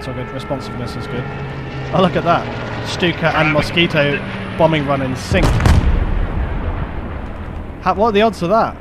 that's all good. Responsiveness is good. Oh, look at that. Stuka and Mosquito bombing run in sync. What are the odds of that?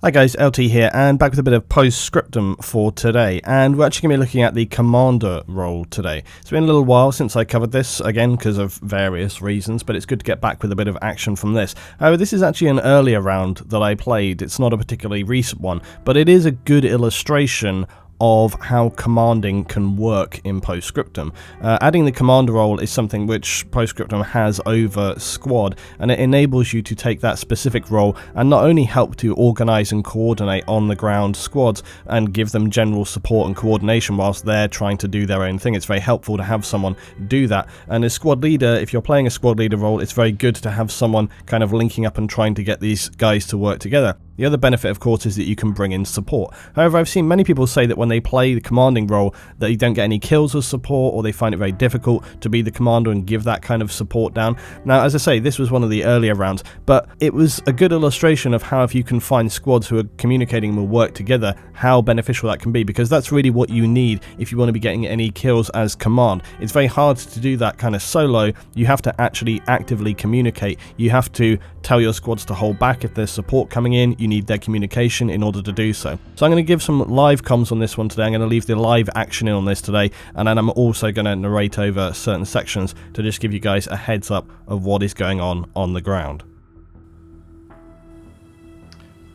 Hi guys, LT here, and back with a bit of post-scriptum for today, and we're actually going to be looking at the commander role today. It's been a little while since I covered this, again because of various reasons, but it's good to get back with a bit of action from this. However, this is actually an earlier round that I played. It's not a particularly recent one, but it is a good illustration of how commanding can work in Postscriptum. Adding the commander role is something which Postscriptum has over Squad, and it enables you to take that specific role and not only help to organise and coordinate on the ground squads and give them general support and coordination whilst they're trying to do their own thing. It's very helpful to have someone do that, and as squad leader, if you're playing a squad leader role, it's very good to have someone kind of linking up and trying to get these guys to work together. The other benefit, of course, is that you can bring in support. However, I've seen many people say that when they play the commanding role that you don't get any kills as support, or they find it very difficult to be the commander and give that kind of support down. Now, as I say, this was one of the earlier rounds, but it was a good illustration of how if you can find squads who are communicating and will work together, how beneficial that can be, because that's really what you need if you want to be getting any kills as command. It's very hard to do that kind of solo. You have to actually actively communicate. You have to tell your squads to hold back if there's support coming in. You need their communication in order to do so. So I'm going to give some live comms on this one today. I'm going to leave the live action in on this today, and then I'm also going to narrate over certain sections to just give you guys a heads up of what is going on the ground.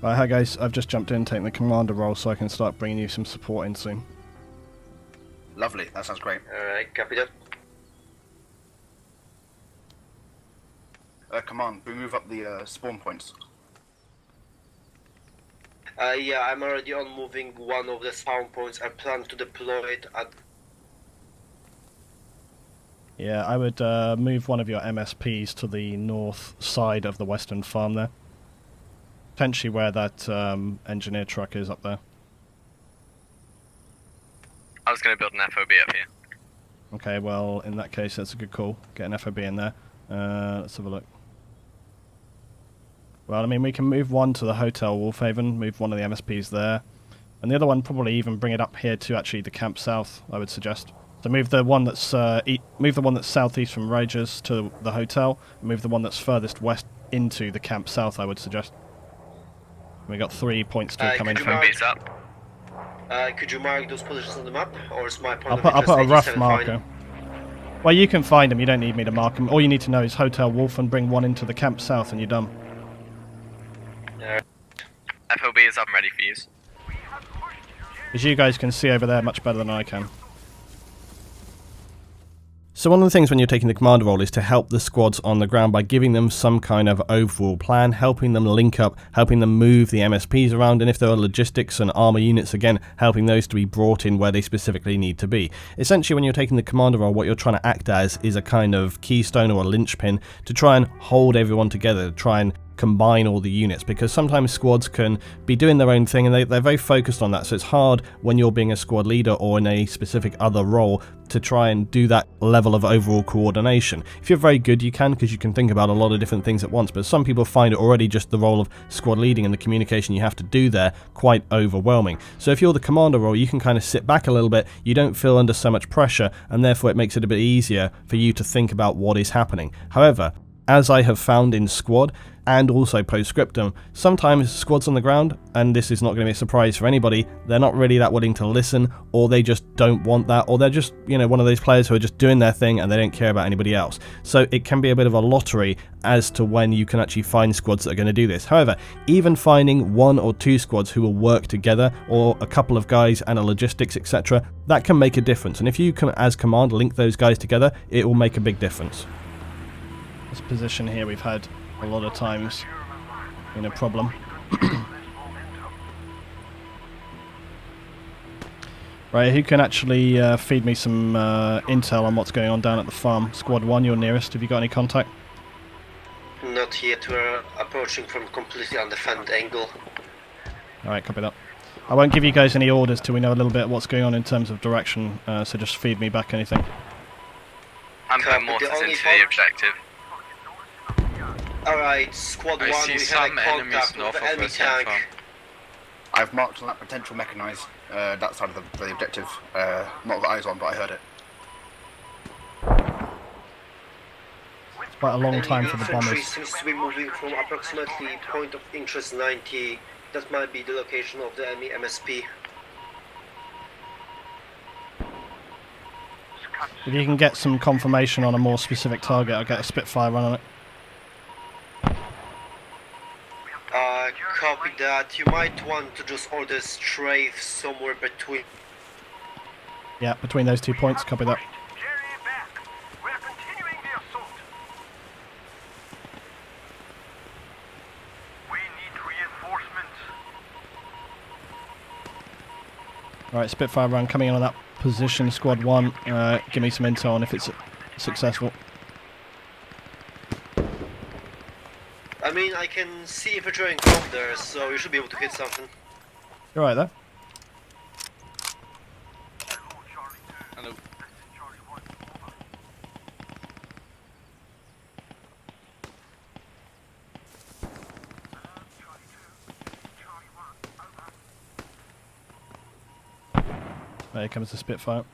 Right, hi guys, I've just jumped in taking the commander role so I can start bringing you some support in soon. Lovely, that sounds great. Alright, copy that. Command, we move up the spawn points. Yeah, I'm already on moving one of the spawn points. I plan to deploy it at... Yeah, I would move one of your MSPs to the north side of the western farm there. Potentially where that engineer truck is up there. I was going to build an FOB up here. Okay, well, in that case, that's a good call. Get an FOB in there. Let's have a look. Well, I mean, we can move one to the Hotel Wolfhaven, move one of the MSPs there, and the other one probably even bring it up here to actually the Camp South, I would suggest. So move the one that's southeast from Ragers to the hotel, and move the one that's furthest west into the Camp South, I would suggest. We got 3 points to come in from. Could you mark those positions on the map, or is my point I'll put a rough marker. Well, you can find them. You don't need me to mark them. All you need to know is Hotel Wolf and bring one into the Camp South, and you're done. FOB is up and ready for use. As you guys can see over there much better than I can. So one of the things when you're taking the commander role is to help the squads on the ground by giving them some kind of overall plan, helping them link up, helping them move the MSPs around, and if there are logistics and armor units, again, helping those to be brought in where they specifically need to be. Essentially, when you're taking the commander role, what you're trying to act as is a kind of keystone or a linchpin to try and hold everyone together, to try and combine all the units, because sometimes squads can be doing their own thing and they're very focused on that, so it's hard when you're being a squad leader or in a specific other role to try and do that level of overall coordination. If you're very good, you can, because you can think about a lot of different things at once, but some people find it already just the role of squad leading and the communication you have to do there quite overwhelming. So if you're the commander role, you can kind of sit back a little bit, you don't feel under so much pressure, and therefore it makes it a bit easier for you to think about what is happening. However, as I have found in Squad, and also Postscriptum, sometimes squads on the ground, and this is not going to be a surprise for anybody, they're not really that willing to listen, or they just don't want that, or they're just, you know, one of those players who are just doing their thing and they don't care about anybody else. So it can be a bit of a lottery as to when you can actually find squads that are going to do this. However, even finding 1 or 2 squads who will work together, or a couple of guys and a logistics, etc., that can make a difference, and if you can, as command, link those guys together, it will make a big difference. This position here we've had a lot of times in a problem. Right, who can actually feed me some intel on what's going on down at the farm? Squad 1, you're nearest. Have you got any contact? Not yet. We're approaching from completely undefended angle. Alright, copy that. I won't give you guys any orders till we know a little bit what's going on in terms of direction, so just feed me back anything. I'm putting mortars into the objective. Alright, Squad 1, we have a contact with the enemy tank. I've marked on that potential mechanized, that side of the objective. Not got eyes on, but I heard it. It's quite a long time for the infantry bombers. seems to be moving from approximately point of interest 90. That might be the location of the enemy MSP. If you can get some confirmation on a more specific target, I'll get a Spitfire run on it. Copy that. You might want to just order strafe somewhere between. Yeah, between those 2 points, copy that. Alright, Spitfire run coming in on that position, squad 1. Give me some intel on if it's successful. I mean, I can see if you're throwing from there, so you should be able to hit something. You're right there. Hello. There comes the Spitfire.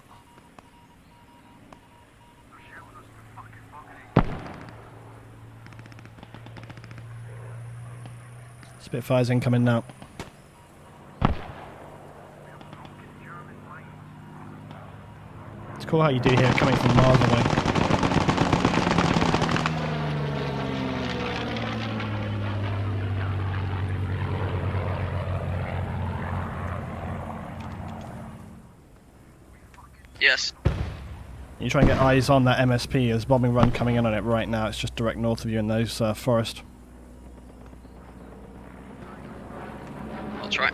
Spitfire's incoming now. It's cool how you do hear it coming from miles away. Yes. You try and get eyes on that MSP. There's a bombing run coming in on it right now. It's just direct north of you in those forests. I'll try.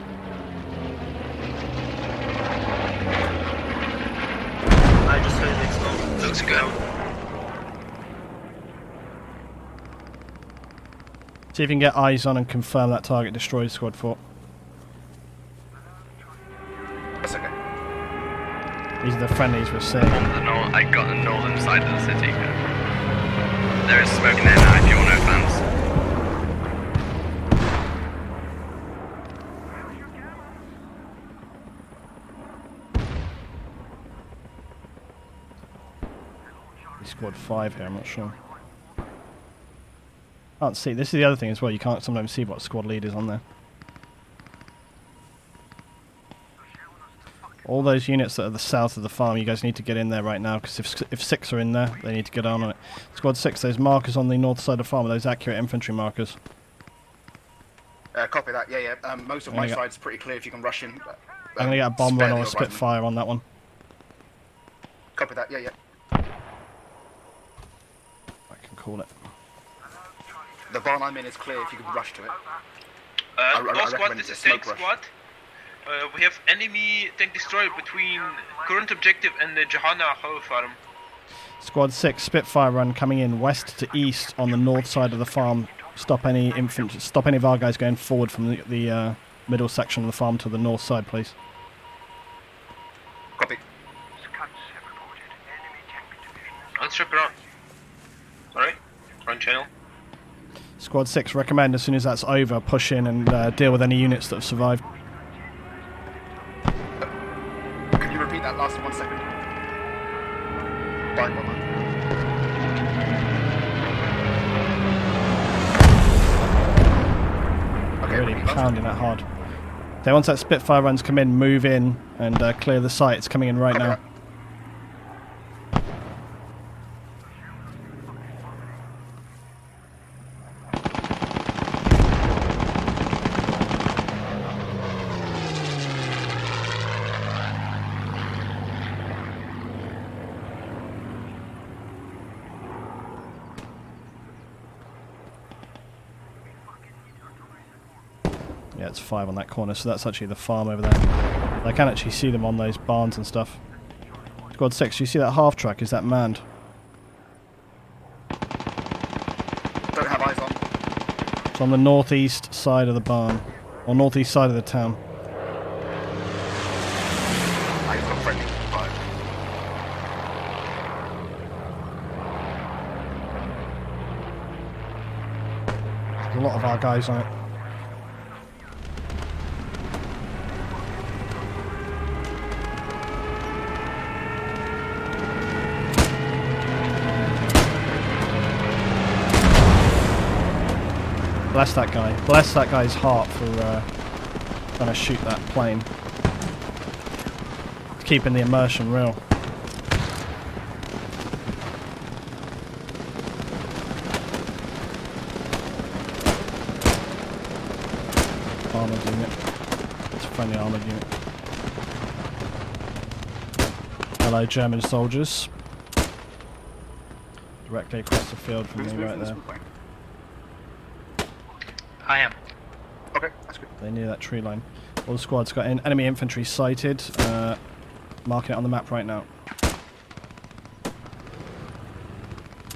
I just heard it slow. Looks good. See if you can get eyes on and confirm that target destroyed, squad 4. That's okay. These are the friendlies we're seeing. I got the northern side of the city. There is smoke in there now if you want to advance. Squad 5 here, I'm not sure. Can't see. This is the other thing as well, you can't sometimes see what squad lead is on there. All those units that are the south of the farm, you guys need to get in there right now, because if 6 are in there, they need to get on it. Squad 6, those markers on the north side of the farm are those accurate infantry markers. Copy that, yeah. Most of my side's pretty clear if you can rush in. I'm going to get a bomb run or a Spitfire on that one. Copy that, yeah. I can call it. The barn I'm in is clear if you can rush to it. No squad, recommend this is a smoke tank rush. squad. We have enemy tank destroyer between current objective and the Johanna Hoe farm. Squad 6, Spitfire run coming in west to east on the north side of the farm. Stop any of our guys going forward from the middle section of the farm to the north side, please. Copy. Let's check around. Sorry, front channel. Squad 6, recommend as soon as that's over, push in and deal with any units that have survived. Can you repeat that last 1 second? Fine, one. Okay, Really repeat last. pounding that hard. Then once that Spitfire runs come in, move in and clear the site. It's coming in right Copy now. that. Yeah, it's 5 on that corner, so that's actually the farm over there. I can actually see them on those barns and stuff. Squad 6, do you see that half track? Is that manned? Don't have eyes on. It's on the northeast side of the barn, or northeast side of the town. Eyes on friendly. Fine. There's a lot of our guys on it. Bless that guy. Bless that guy's heart for trying to shoot that plane. Keeping the immersion real. Armoured unit. It's a friendly armoured unit. Hello, German soldiers. Directly across the field from me right there. I am. Okay, that's good. They near that tree line. All the squad's got enemy infantry sighted. Marking it on the map right now.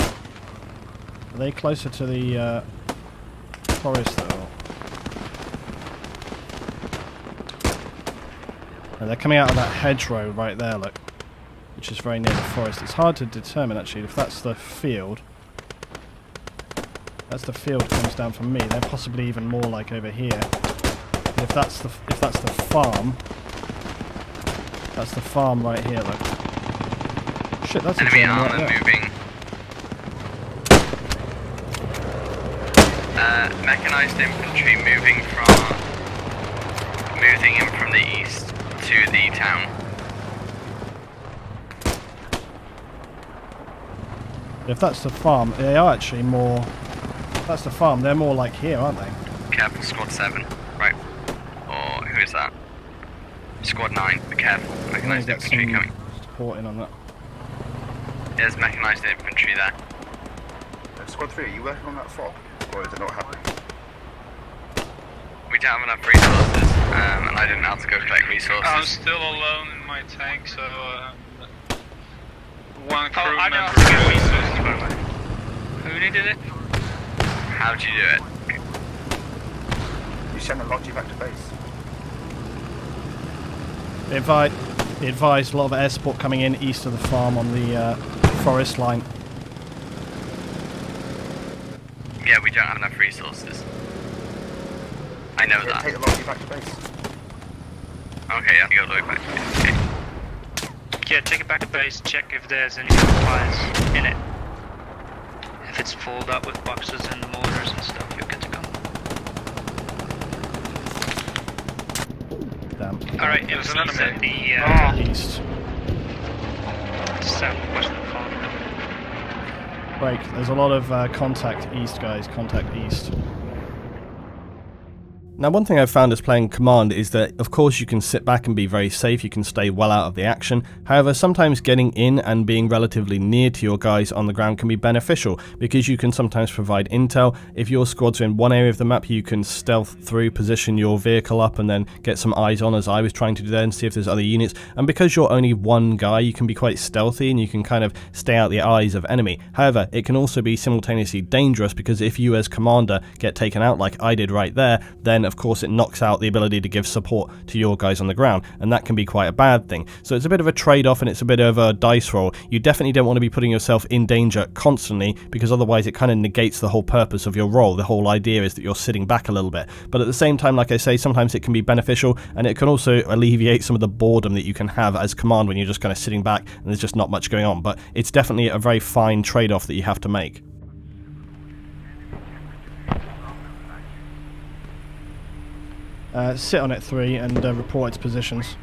Are they closer to the forest though? No, they're coming out of that hedgerow right there, look. Which is very near the forest. It's hard to determine actually if that's the field. That's the field comes down from me. They're possibly even more like over here. And if that's the farm, that's the farm right here. Look. Shit, that's Enemy a German armor right there. moving. Mechanized infantry moving in from the east to the town. If that's the farm, they are actually more. If that's the farm, they're more like here, aren't they? Careful, squad 7. Right. Or who is that? Squad 9. Be careful. Mechanized Get infantry some coming. support in on that. There's mechanized infantry there. Squad 3, are you working on that fog? Or is it not happening? We don't have enough resources, and I didn't have to go collect resources. I'm still alone in my tank, so one crew I know. member get resources, by the way. Who needed it? How'd you do it? You send a logi back to base. Be advised, a lot of air support coming in east of the farm on the forest line. Yeah, we don't have enough resources. I know Yeah, that. take the logi back to base. Okay, yeah, go all the way back. Okay. Yeah, take it back to base, check if there's any supplies in it. If it's filled up with boxes and mortars and stuff, you're good to go. Damn. Alright, There's MC's an enemy. at the East. southwestern farm. Break. There's a lot of contact east, guys. Contact east. Now, one thing I've found as playing Command is that, of course, you can sit back and be very safe, you can stay well out of the action. However, sometimes getting in and being relatively near to your guys on the ground can be beneficial, because you can sometimes provide intel. If your squad's in one area of the map, you can stealth through, position your vehicle up, and then get some eyes on, as I was trying to do there, and see if there's other units. And because you're only one guy, you can be quite stealthy, and you can kind of stay out the eyes of enemy. However, it can also be simultaneously dangerous, because if you as commander get taken out like I did right there, then of course it knocks out the ability to give support to your guys on the ground, and that can be quite a bad thing. So it's a bit of a trade-off, and it's a bit of a dice roll. You definitely don't want to be putting yourself in danger constantly, because otherwise it kind of negates the whole purpose of your role. The whole idea is that you're sitting back a little bit, but at the same time, like I say, sometimes it can be beneficial, and it can also alleviate some of the boredom that you can have as command when you're just kind of sitting back and there's just not much going on. But it's definitely a very fine trade-off that you have to make. Sit on it 3 and report its positions.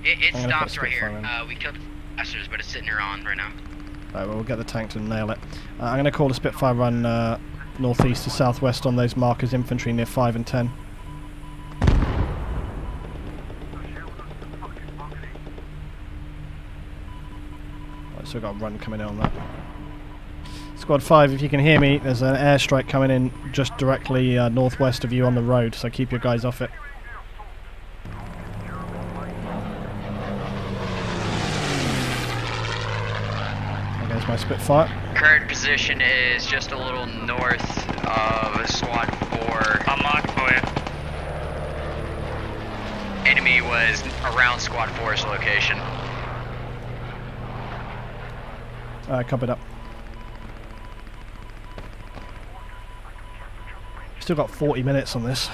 It I'm gonna put stops right Spitfire here. in. We killed the bastards, but it's sitting here on right now. Right, well, we'll get the tank to nail it. I'm going to call a Spitfire run northeast to southwest on those markers infantry near 5 and 10. Right, so we've got a run coming in on that. Squad 5, if you can hear me, there's an airstrike coming in just directly northwest of you on the road, so keep your guys off it. There's my Spitfire. Current position is just a little north of Squad 4. I'm on for you. Enemy was around Squad 4's location. Alright, copied up. Still got 40 minutes on this.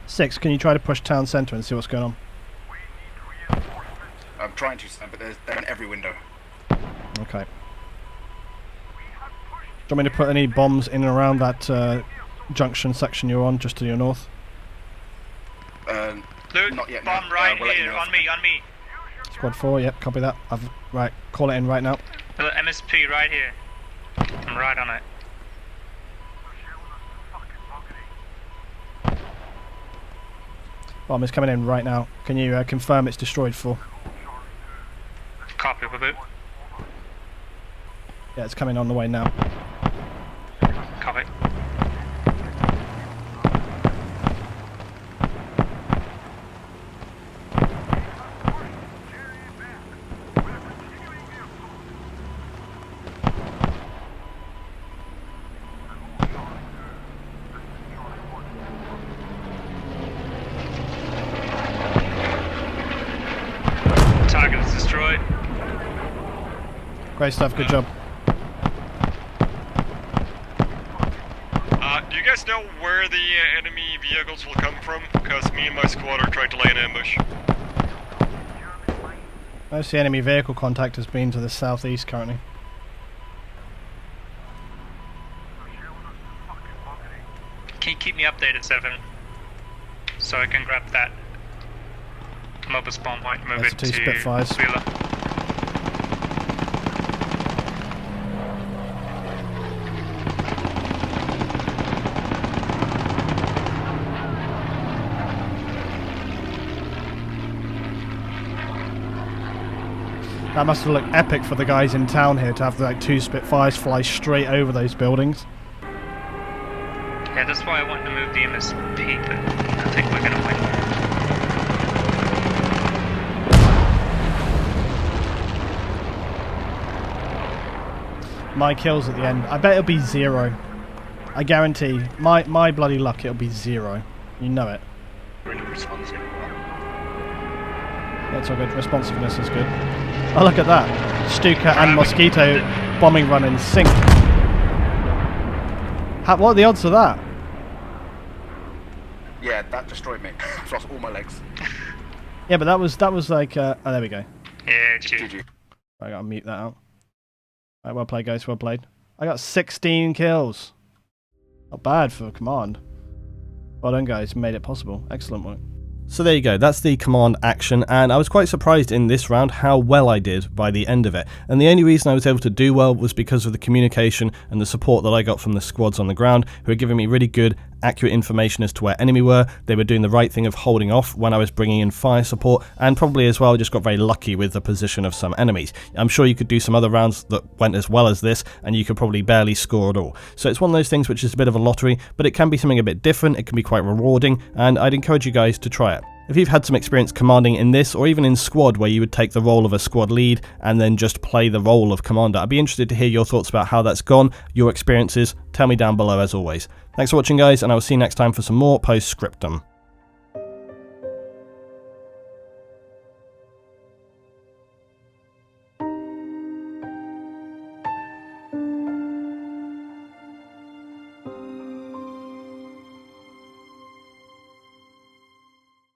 6, can you try to push town centre and see what's going on? I'm trying to, but they're in every window. Okay. Do you want me to put any bombs in and around that junction section you're on, just to your north? Luke, Not yet, bomb no. right We'll let you here, know. on me. Squad 4, yep, copy that. Right, call it in right now. MSP right here. I'm right on it. Bomb is coming in right now. Can you confirm it's destroyed 4? Copy, Baboot. Yeah, it's coming on the way now. Copy. Target is destroyed. Great stuff, good job. Do you guys know where the enemy vehicles will come from? Because me and my squad are trying to lay an ambush. Most of the enemy vehicle contact has been to the southeast currently. Can you keep me updated, 7? So I can grab that mobile spawn point, move That's it the 2 to Spitfires. Wheeler. That must have looked epic for the guys in town here to have like 2 Spitfires fly straight over those buildings. Yeah, that's why I wanted to move the MSP, but I think we're gonna win. My kills at the end. I bet it'll be 0. I guarantee. My bloody luck, it'll be 0. You know it. Really responsive. That's all good. Responsiveness is good. Oh, look at that. Stuka and Mosquito bombing run in sync. What are the odds of that? Yeah, that destroyed me. I've lost all my legs. Yeah, but that was like oh, there we go. Yeah, GG. GG. I gotta mute that out. Right, well played guys, well played. I got 16 kills. Not bad for command. Well done guys, made it possible. Excellent work. So there you go, that's the command action, and I was quite surprised in this round how well I did by the end of it. And the only reason I was able to do well was because of the communication and the support that I got from the squads on the ground, who were giving me really good, accurate information as to where enemy were. They were doing the right thing of holding off when I was bringing in fire support, and probably as well just got very lucky with the position of some enemies. I'm sure you could do some other rounds that went as well as this, and you could probably barely score at all. So it's one of those things which is a bit of a lottery, but it can be something a bit different, it can be quite rewarding, and I'd encourage you guys to try it. If you've had some experience commanding in this, or even in squad where you would take the role of a squad lead and then just play the role of commander, I'd be interested to hear your thoughts about how that's gone, your experiences. Tell me down below as always. Thanks for watching guys, and I will see you next time for some more Post Scriptum.